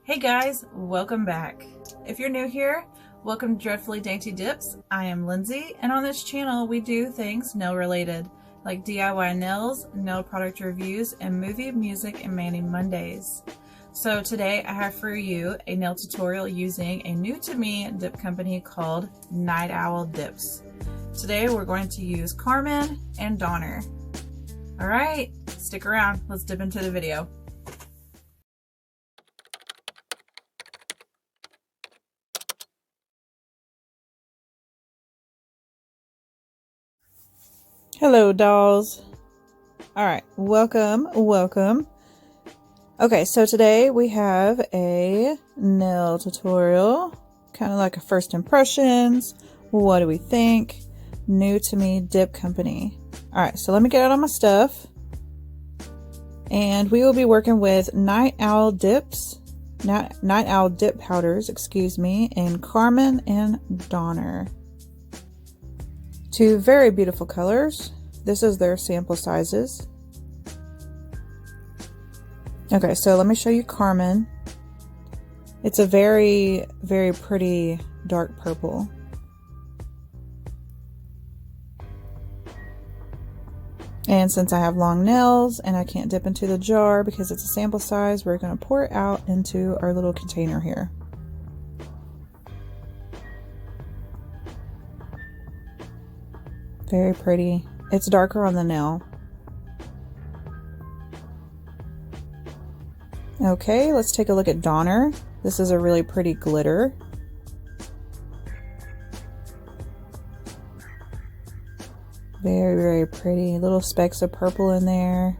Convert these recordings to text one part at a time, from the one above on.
Hey guys, welcome back. If you're new here, welcome to Dreadfully Dainty Dips. I am Lindsay, and on this channel we do things nail related, like DIY nails, nail product reviews, and movie, music, and Manny Mondays. So today I have for you a nail tutorial using a new to me dip company called Night Owl Dips. Today we're going to use Carmine and Donner. Alright, stick around, let's dip into the video. Hello dolls. Alright, welcome. Okay, so today we have a nail tutorial, kind of like a first impressions. What do we think? New to me dip company. Alright, so let me get out all my stuff. And we will be working with Night Owl Dips, Night Owl Dip Powders, excuse me, and Carmine and Donner. Two very beautiful colors. This is their sample sizes. Okay, so let me show you Carmine. It's a very, very pretty dark purple. And since I have long nails and I can't dip into the jar because it's a sample size, we're going to pour it out into our little container here. Very pretty. It's darker on the nail. Okay, let's take a look at Donner. This is a really pretty glitter. Very, very pretty. Little specks of purple in there.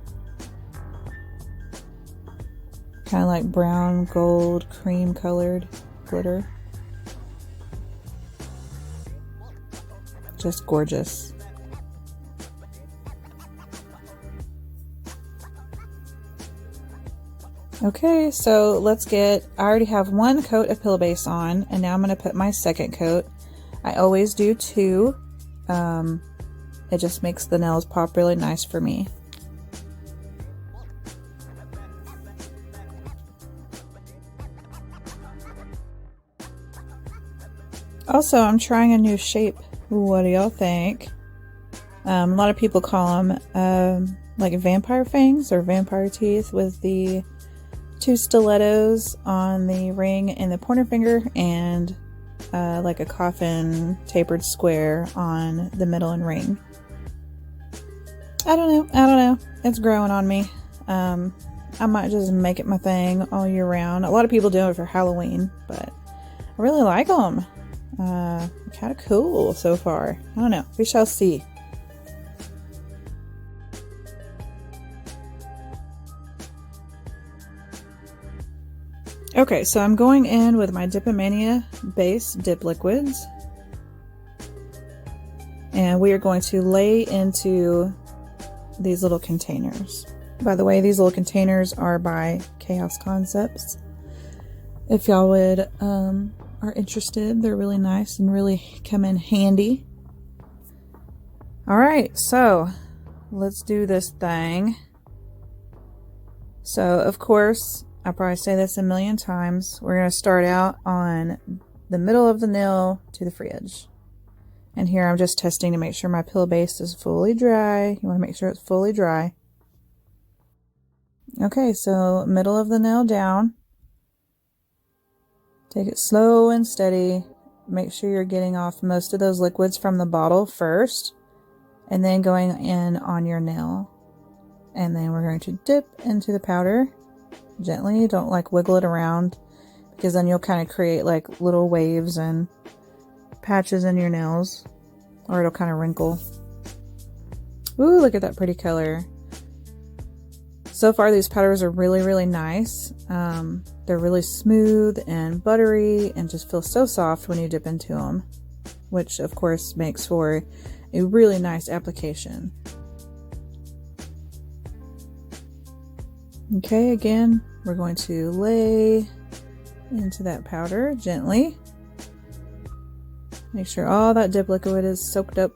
Kind of like brown, gold, cream colored glitter. Just gorgeous. Okay, so let's get, I already have one coat of Peelbase on, and now I'm going to put my second coat. I always do two. It just makes the nails pop really nice for me. Also, I'm trying a new shape. What do y'all think? A lot of people call them like vampire fangs or vampire teeth, with the two stilettos on the ring and the pointer finger, and like a coffin tapered square on the middle and ring. I don't know. It's growing on me. I might just make it my thing all year round. A lot of people do it for Halloween, but I really like them. Kind of cool so far. I don't know. We shall see. Okay, so I'm going in with my Dipomania base dip liquids. And we are going to lay into these little containers. By the way, these little containers are by Chaos Concepts. If y'all would are interested, they're really nice and really come in handy. Alright, so let's do this thing. So of course, I probably say this a million times, we're going to start out on the middle of the nail to the free edge. And here I'm just testing to make sure my Peelbase is fully dry. You want to make sure it's fully dry. Okay, so middle of the nail down. Take it slow and steady. Make sure you're getting off most of those liquids from the bottle first, and then going in on your nail. And then we're going to dip into the powder gently. Don't like wiggle it around, because then you'll kind of create like little waves and patches in your nails, or it'll kind of wrinkle. Ooh, look at that pretty color. So far these powders are really, really nice. They're really smooth and buttery and just feel so soft when you dip into them, which of course makes for a really nice application. Okay, again, we're going to lay into that powder gently. Make sure all that dip liquid is soaked up.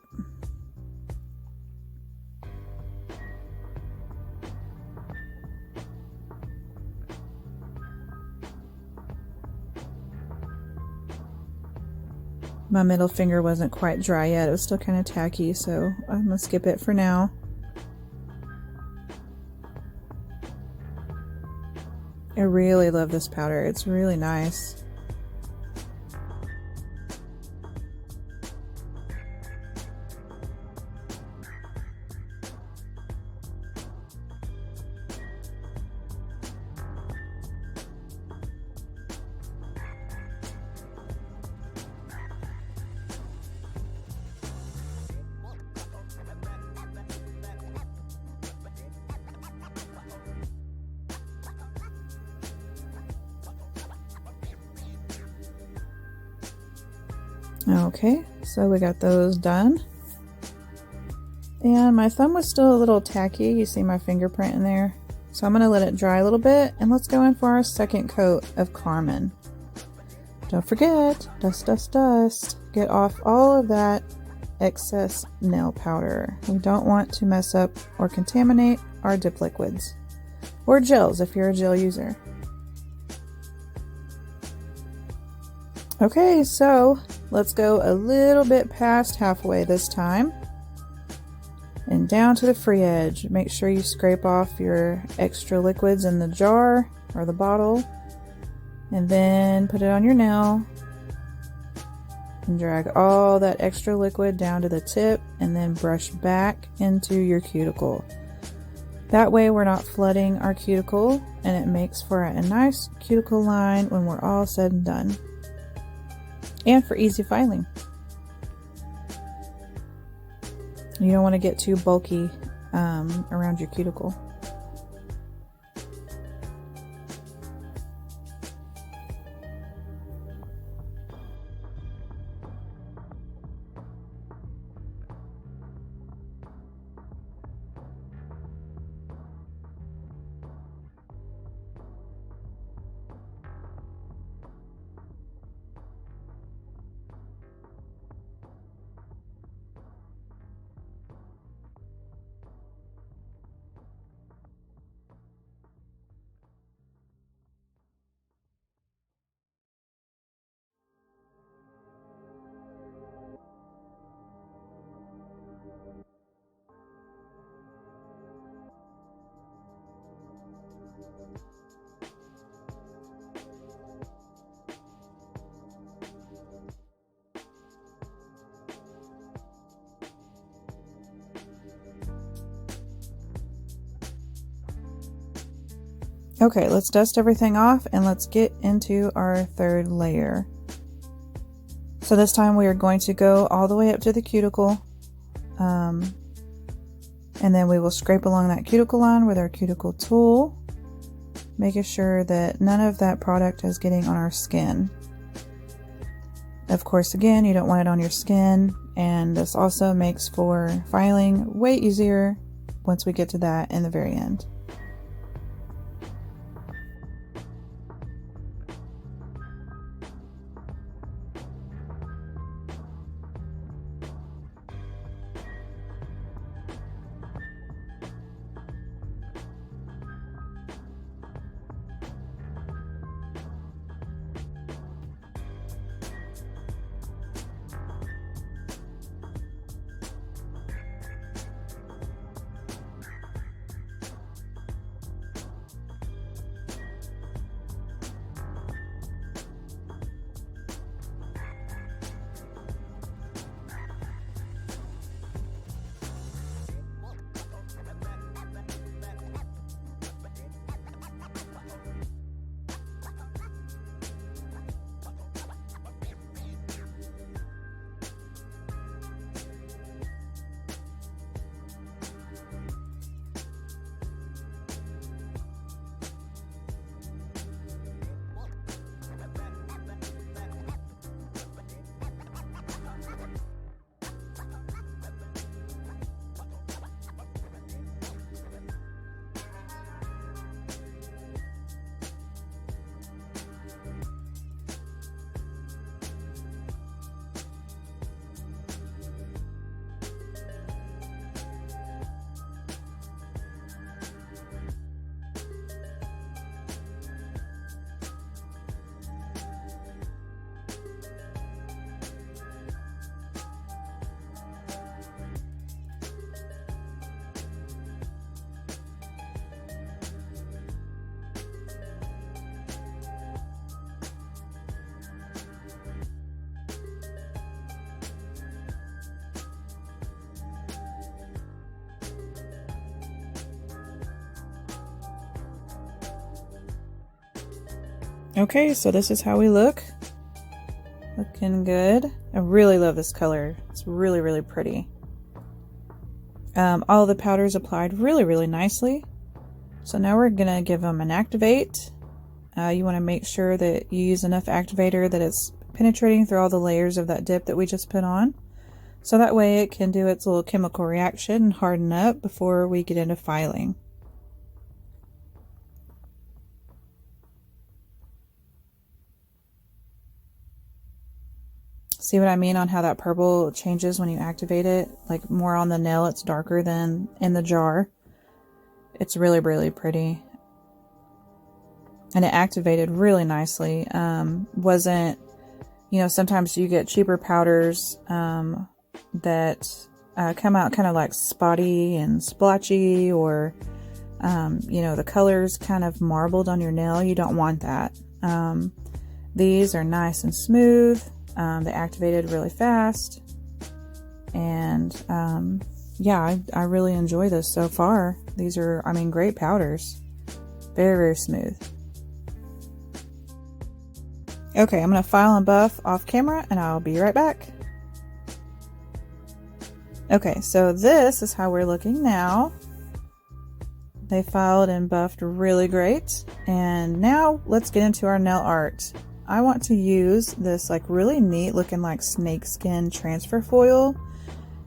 My middle finger wasn't quite dry yet. It was still kind of tacky, so I'm gonna skip it for now. I really love this powder. It's really nice. Okay, so we got those done. And my thumb was still a little tacky. You see my fingerprint in there. So I'm going to let it dry a little bit, and let's go in for our second coat of Carmine. Don't forget, dust, dust, dust. Get off all of that excess nail powder. We don't want to mess up or contaminate our dip liquids. Or gels if you're a gel user. Okay, so let's go a little bit past halfway this time. And down to the free edge. Make sure you scrape off your extra liquids in the jar or the bottle. And then put it on your nail. And drag all that extra liquid down to the tip and then brush back into your cuticle. That way we're not flooding our cuticle, and it makes for a nice cuticle line when we're all said and done. And for easy filing. You don't want to get too bulky around your cuticle. Okay, let's dust everything off and let's get into our third layer. So this time we are going to go all the way up to the cuticle, and then we will scrape along that cuticle line with our cuticle tool, making sure that none of that product is getting on our skin. Of course, again, you don't want it on your skin, and this also makes for filing way easier once we get to that in the very end. Okay, so this is how we look. Looking good. I really love this color. It's really, really pretty. All the powders applied really, really nicely. So now we're gonna give them an activate. You want to make sure that you use enough activator that it's penetrating through all the layers of that dip that we just put on. So that way it can do its little chemical reaction and harden up before we get into filing. See what I mean on how that purple changes when you activate it? Like more on the nail, it's darker than in the jar. It's really, really pretty. And it activated really nicely. Wasn't, you know, sometimes you get cheaper powders that come out kind of like spotty and splotchy, or, you know, the color's kind of marbled on your nail. You don't want that. These are nice and smooth. They activated really fast. And yeah, I really enjoy this so far. These are, I mean, great powders. Very, very smooth. Okay, I'm going to file and buff off camera and I'll be right back. Okay, so this is how we're looking now. They filed and buffed really great. And now let's get into our nail art. I want to use this like really neat looking like snakeskin transfer foil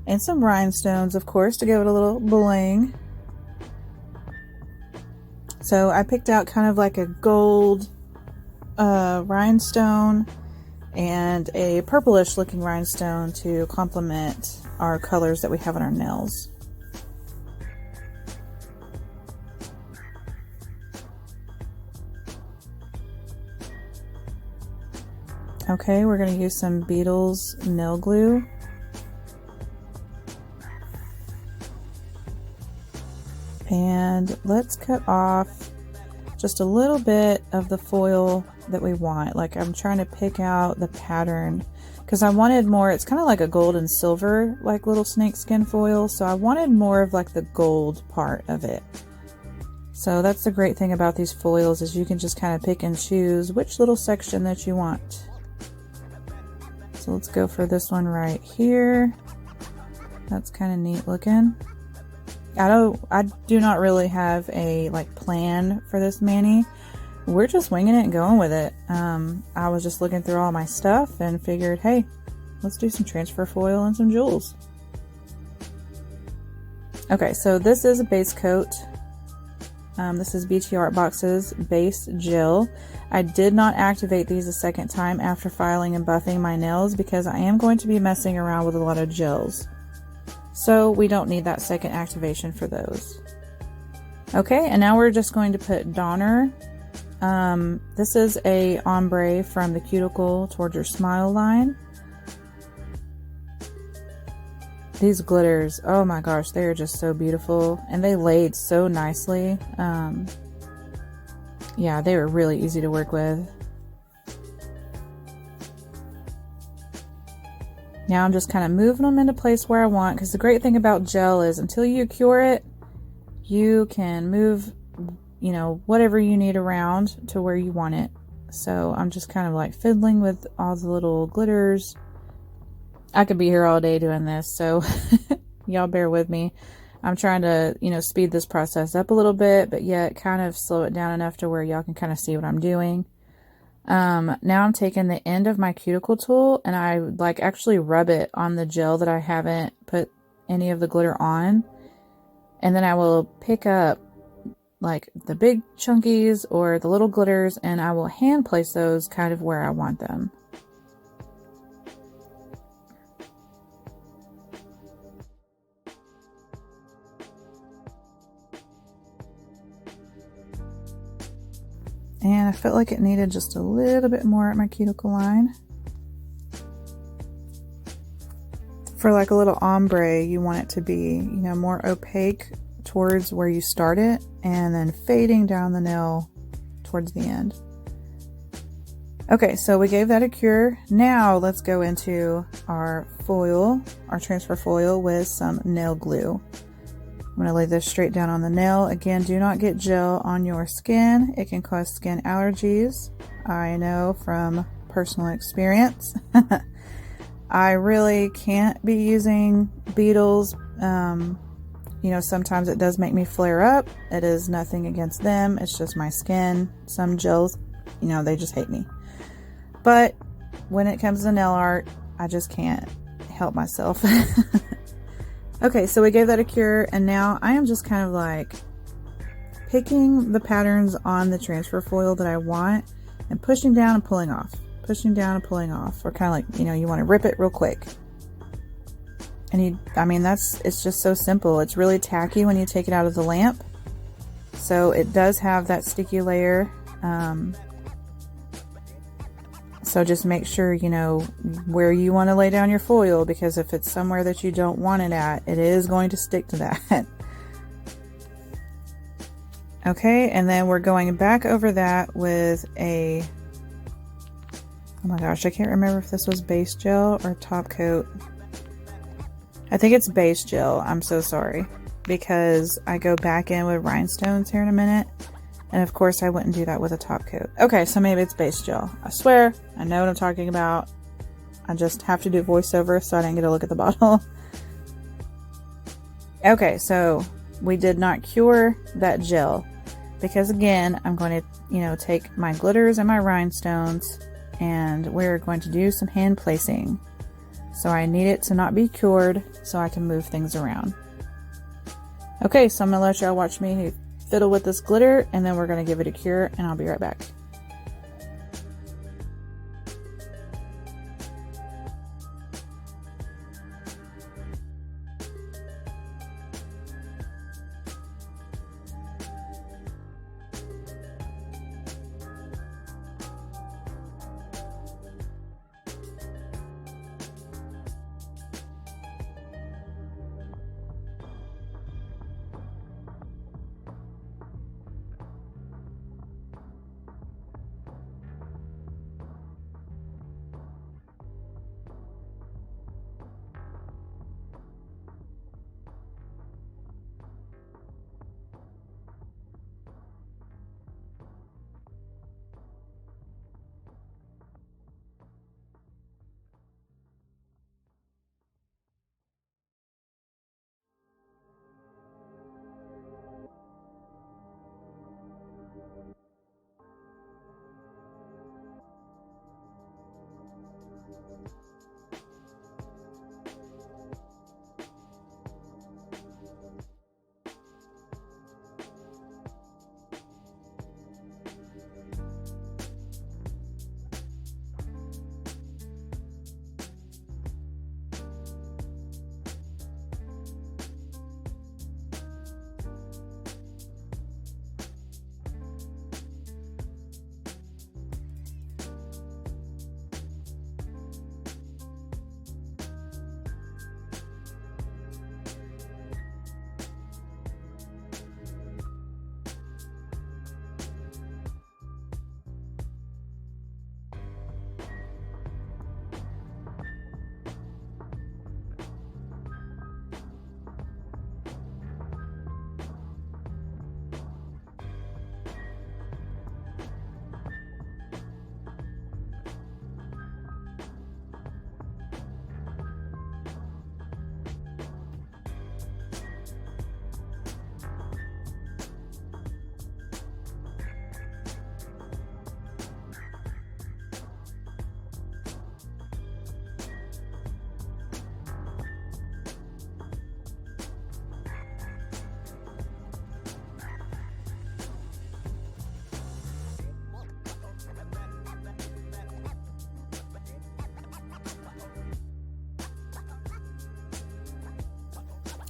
and some rhinestones, of course, to give it a little bling. So I picked out kind of like a gold rhinestone and a purplish looking rhinestone to complement our colors that we have on our nails. Okay, we're going to use some Beetles nail glue. And let's cut off just a little bit of the foil that we want. Like I'm trying to pick out the pattern because I wanted more. It's kind of like a gold and silver like little snakeskin foil, so I wanted more of like the gold part of it. So that's the great thing about these foils, is you can just kind of pick and choose which little section that you want. So let's go for this one right here. That's kind of neat looking. I do not really have a like plan for this mani. We're just winging it and going with it. I was just looking through all my stuff and figured, hey, let's do some transfer foil and some jewels. Okay, so this is a base coat. This is BTARTBOX's base gel. I did not activate these a second time after filing and buffing my nails because I am going to be messing around with a lot of gels. So we don't need that second activation for those. Okay, and now we're just going to put Donner. This is a ombre from the Cuticle Towards Your Smile line. These glitters, oh my gosh, they are just so beautiful, and they laid so nicely. Yeah, they were really easy to work with. Now I'm just kind of moving them into place where I want, because the great thing about gel is until you cure it, you can move, you know, whatever you need around to where you want it. So I'm just kind of like fiddling with all the little glitters. I could be here all day doing this, so y'all bear with me. I'm trying to, you know, speed this process up a little bit, but yet kind of slow it down enough to where y'all can kind of see what I'm doing. Now I'm taking the end of my cuticle tool and I like actually rub it on the gel that I haven't put any of the glitter on. And then I will pick up like the big chunkies or the little glitters and I will hand place those kind of where I want them. And I felt like it needed just a little bit more at my cuticle line. For like a little ombre, you want it to be, you know, more opaque towards where you start it and then fading down the nail towards the end. Okay, so we gave that a cure. Now let's go into our foil, our transfer foil with some nail glue. I'm going to lay this straight down on the nail. Again, do not get gel on your skin. It can cause skin allergies. I know from personal experience. I really can't be using Beetles. You know, sometimes it does make me flare up. It is nothing against them. It's just my skin. Some gels, you know, they just hate me. But when it comes to nail art, I just can't help myself. Okay, so we gave that a cure, and now I am just kind of like picking the patterns on the transfer foil that I want and pushing down and pulling off. Pushing down and pulling off. Or kind of like, you know, you want to rip it real quick. And I mean, it's just so simple. It's really tacky when you take it out of the lamp. So it does have that sticky layer. So just make sure you know where you want to lay down your foil, because if it's somewhere that you don't want it at, it is going to stick to that. Okay, and then we're going back over that with a, oh my gosh, I can't remember if this was base gel or top coat. I think it's base gel. I'm so sorry, because I go back in with rhinestones here in a minute. And of course I wouldn't do that with a top coat. Okay, so maybe it's base gel. I swear, I know what I'm talking about. I just have to do voiceover, so I didn't get a look at the bottle. Okay, so we did not cure that gel, because again, I'm going to, you know, take my glitters and my rhinestones, and we're going to do some hand placing. So I need it to not be cured so I can move things around. Okay, so I'm going to let y'all watch me fiddle with this glitter, and then we're going to give it a cure, and I'll be right back.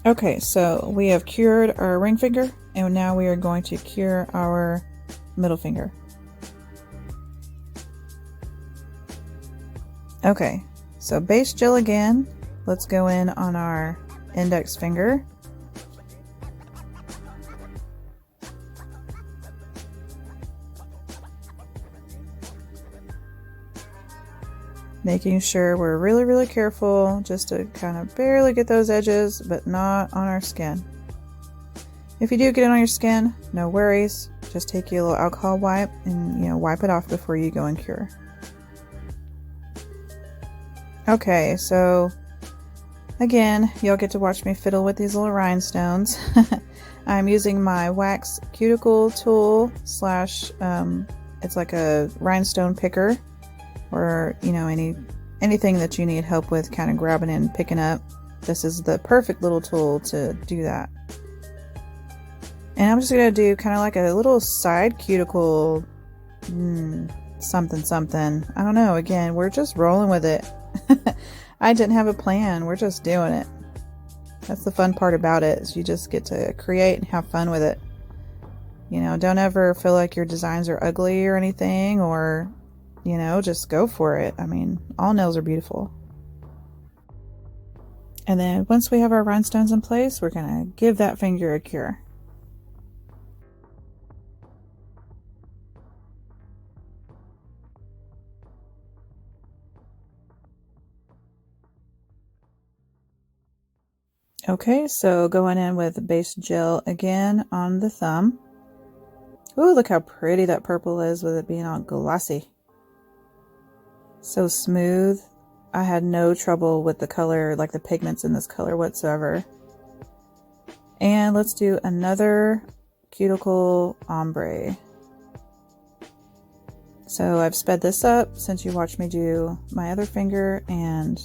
Okay, so we have cured our ring finger, and now we are going to cure our middle finger. Okay, so base gel again. Let's go in on our index finger. Making sure we're really, really careful just to kind of barely get those edges, but not on our skin. If you do get it on your skin, no worries. just take your little alcohol wipe and, you know, wipe it off before you go and cure. Okay, so again, you'll get to watch me fiddle with these little rhinestones. I'm using my wax cuticle tool slash, it's like a rhinestone picker, or, you know, anything that you need help with kind of grabbing and picking up. This is the perfect little tool to do that. And I'm just going to do kind of like a little side cuticle, something something. I don't know. Again, we're just rolling with it. I didn't have a plan. We're just doing it. That's the fun part about it, is you just get to create and have fun with it. You know, don't ever feel like your designs are ugly or anything, or, you know, just go for it. I mean, all nails are beautiful. And then once we have our rhinestones in place, we're going to give that finger a cure. Okay, so going in with base gel again on the thumb. Ooh, look how pretty that purple is with it being all glossy. So smooth. I had no trouble with the color, like the pigments in this color whatsoever. And let's do another Cuticle Ombre. So I've sped this up since you watched me do my other finger, and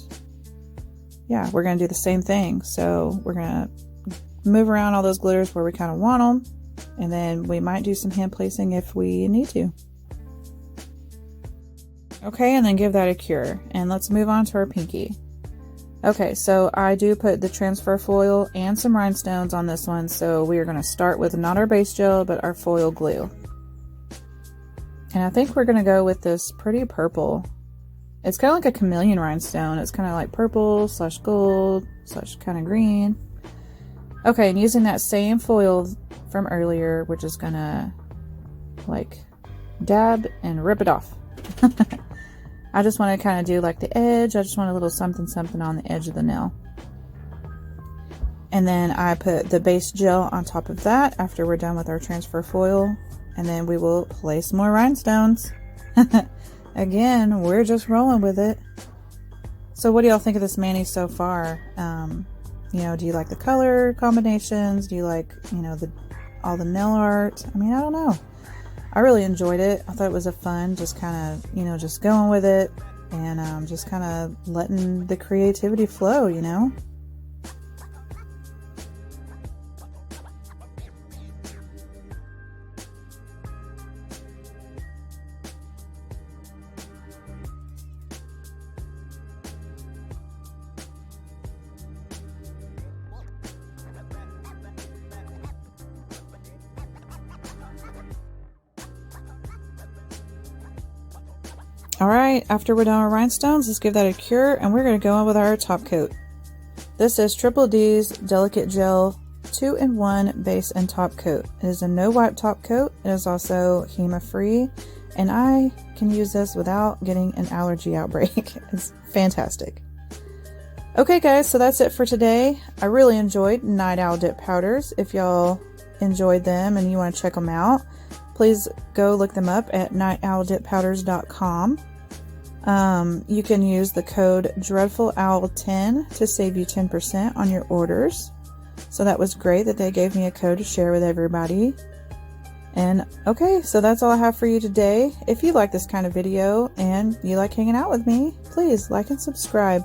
yeah, we're going to do the same thing. So we're going to move around all those glitters where we kind of want them, and then we might do some hand placing if we need to. Okay, and then give that a cure. And let's move on to our pinky. Okay, so I do put the transfer foil and some rhinestones on this one, so we are going to start with not our base gel, but our foil glue. And I think we're going to go with this pretty purple. It's kind of like a chameleon rhinestone. It's kind of like purple slash gold slash kind of green. Okay, and using that same foil from earlier, we're just going to like dab and rip it off. I just want to kind of do like the edge. I just want a little something something on the edge of the nail. And then I put the base gel on top of that after we're done with our transfer foil. And then we will place more rhinestones. Again, we're just rolling with it. So what do y'all think of this mani so far? You know, do you like the color combinations? Do you like, you know, all the nail art? I mean, I don't know. I really enjoyed it. I thought it was a fun, just kind of, you know, just going with it and just kind of letting the creativity flow, you know? Alright, after we're done with rhinestones, let's give that a cure, and we're going to go in with our top coat. This is Triple D's Delicate Gel 2-in-1 Base and Top Coat. It is a no wipe top coat. It is also HEMA free, and I can use this without getting an allergy outbreak. It's fantastic. Okay guys, so that's it for today. I really enjoyed Night Owl dip powders. If y'all enjoyed them and you want to check them out, please go look them up at nightowldippowders.com. You can use the code DreadfulOwl10 to save you 10% on your orders. So that was great that they gave me a code to share with everybody. And okay, so that's all I have for you today. If you like this kind of video and you like hanging out with me, please like and subscribe.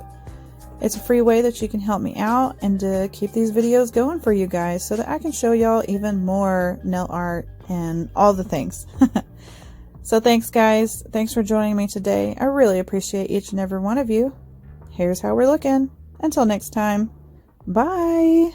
It's a free way that you can help me out and to keep these videos going for you guys so that I can show y'all even more nail art and all the things. So thanks guys. Thanks for joining me today. I really appreciate each and every one of you. Here's how we're looking. Until next time. Bye.